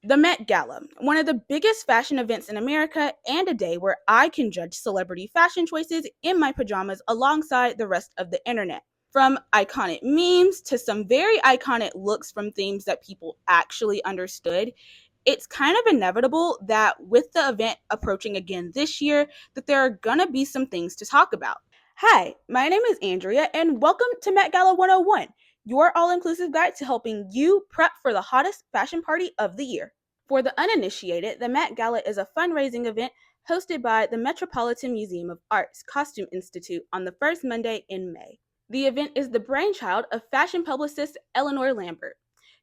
The Met Gala, one of the biggest fashion events in America, and a day where I can judge celebrity fashion choices in my pajamas alongside the rest of the internet. From iconic memes to some very iconic looks from themes that people actually understood, it's kind of inevitable that with the event approaching again this year, that there are gonna be some things to talk about. Hi, my name is Andrea, and welcome to Met Gala 101, your all-inclusive guide to helping you prep for the hottest fashion party of the year. For the uninitiated, the Met Gala is a fundraising event hosted by the Metropolitan Museum of Art's Costume Institute on the first Monday in May. The event is the brainchild of fashion publicist Eleanor Lambert.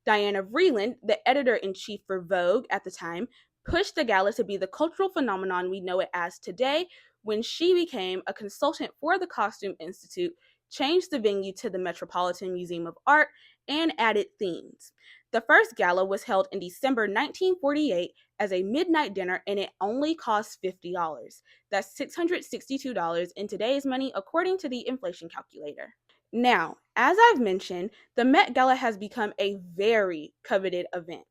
Diana Vreeland, the editor-in-chief for Vogue at the time, pushed the gala to be the cultural phenomenon we know it as today when she became a consultant for the Costume Institute, changed the venue to the Metropolitan Museum of Art, and added themes. The first gala was held in December 1948 as a midnight dinner, and it only cost $50. That's $662 in today's money, according to the inflation calculator. Now, as I've mentioned, the Met Gala has become a very coveted event.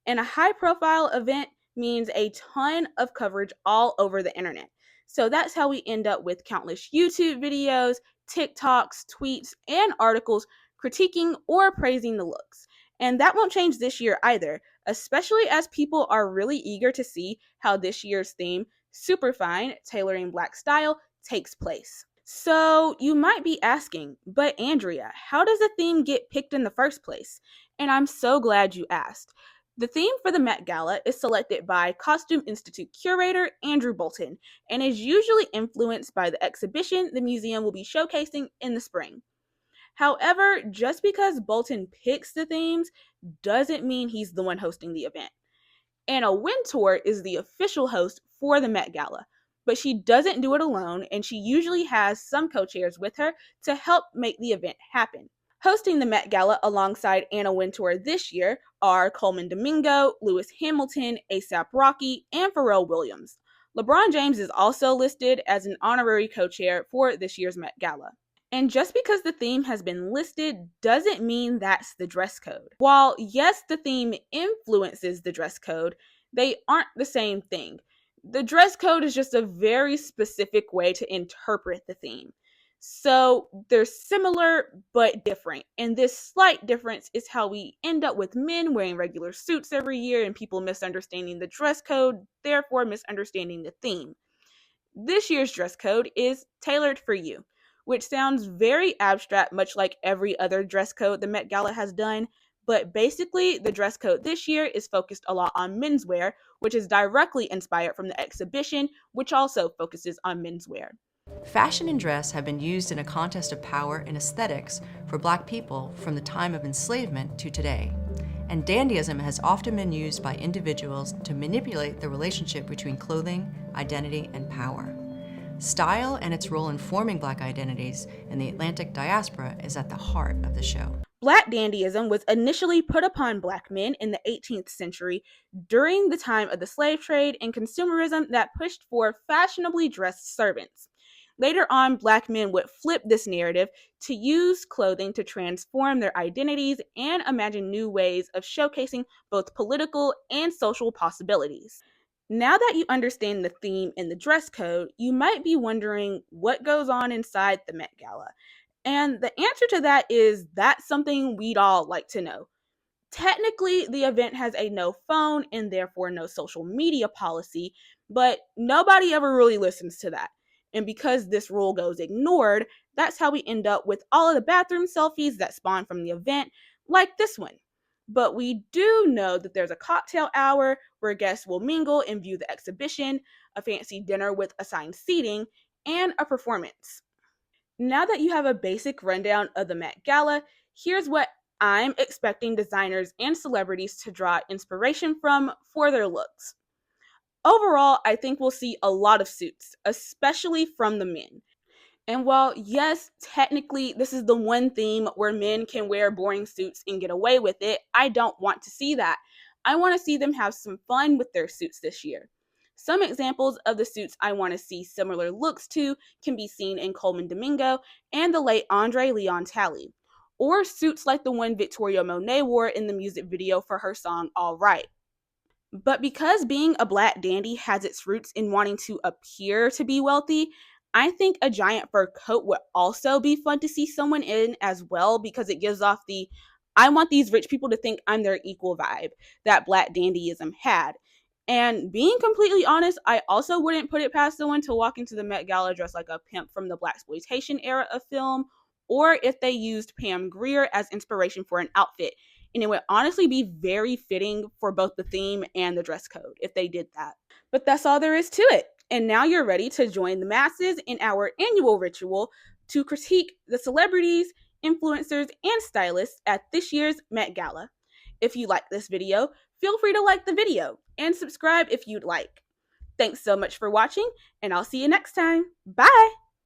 And a high profile event means a ton of coverage all over the internet. So that's how we end up with countless YouTube videos, TikToks, tweets, and articles critiquing or praising the looks. And that won't change this year either, especially as people are really eager to see how this year's theme, Superfine, Tailoring Black Style, takes place. So you might be asking, but Andrea, how does a theme get picked in the first place? And I'm so glad you asked. The theme for the Met Gala is selected by Costume Institute curator Andrew Bolton and is usually influenced by the exhibition the museum will be showcasing in the spring. However, just because Bolton picks the themes doesn't mean he's the one hosting the event. Anna Wintour is the official host for the Met Gala, but she doesn't do it alone, and she usually has some co-chairs with her to help make the event happen. Hosting the Met Gala alongside Anna Wintour this year are Coleman Domingo, Lewis Hamilton, A$AP Rocky, and Pharrell Williams. LeBron James is also listed as an honorary co-chair for this year's Met Gala. And just because the theme has been listed doesn't mean that's the dress code. While yes, the theme influences the dress code, they aren't the same thing. The dress code is just a very specific way to interpret the theme. So they're similar but different. And this slight difference is how we end up with men wearing regular suits every year and people misunderstanding the dress code, therefore misunderstanding the theme. This year's dress code is tailored for you, which sounds very abstract, much like every other dress code the Met Gala has done. But basically, the dress code this year is focused a lot on menswear, which is directly inspired from the exhibition, which also focuses on menswear. Fashion and dress have been used in a contest of power and aesthetics for Black people from the time of enslavement to today. And dandyism has often been used by individuals to manipulate the relationship between clothing, identity, and power. Style and its role in forming Black identities in the Atlantic diaspora is at the heart of the show. Black dandyism was initially put upon Black men in the 18th century during the time of the slave trade and consumerism that pushed for fashionably dressed servants. Later on, Black men would flip this narrative to use clothing to transform their identities and imagine new ways of showcasing both political and social possibilities. Now that you understand the theme and the dress code, you might be wondering what goes on inside the Met Gala. And the answer to that is that's something we'd all like to know. Technically, the event has a no phone and therefore no social media policy, but nobody ever really listens to that. And because this rule goes ignored, that's how we end up with all of the bathroom selfies that spawn from the event, like this one. But we do know that there's a cocktail hour where guests will mingle and view the exhibition, a fancy dinner with assigned seating, and a performance. Now that you have a basic rundown of the Met Gala, here's what I'm expecting designers and celebrities to draw inspiration from for their looks. Overall, I think we'll see a lot of suits, especially from the men. And while, yes, technically this is the one theme where men can wear boring suits and get away with it, I don't want to see that. I want to see them have some fun with their suits this year. Some examples of the suits I want to see similar looks to can be seen in Coleman Domingo and the late Andre Leon Talley, or suits like the one Victoria Monet wore in the music video for her song All Right. But because being a black dandy has its roots in wanting to appear to be wealthy, I think a giant fur coat would also be fun to see someone in as well, because it gives off the I want these rich people to think I'm their equal vibe that black dandyism had. And being completely honest, I also wouldn't put it past someone to walk into the Met Gala dressed like a pimp from the blaxploitation era of film, or if they used Pam Grier as inspiration for an outfit. And it would honestly be very fitting for both the theme and the dress code if they did that. But that's all there is to it. And now you're ready to join the masses in our annual ritual to critique the celebrities, influencers, and stylists at this year's Met Gala. If you like this video, feel free to like the video and subscribe if you'd like. Thanks so much for watching, and I'll see you next time. Bye!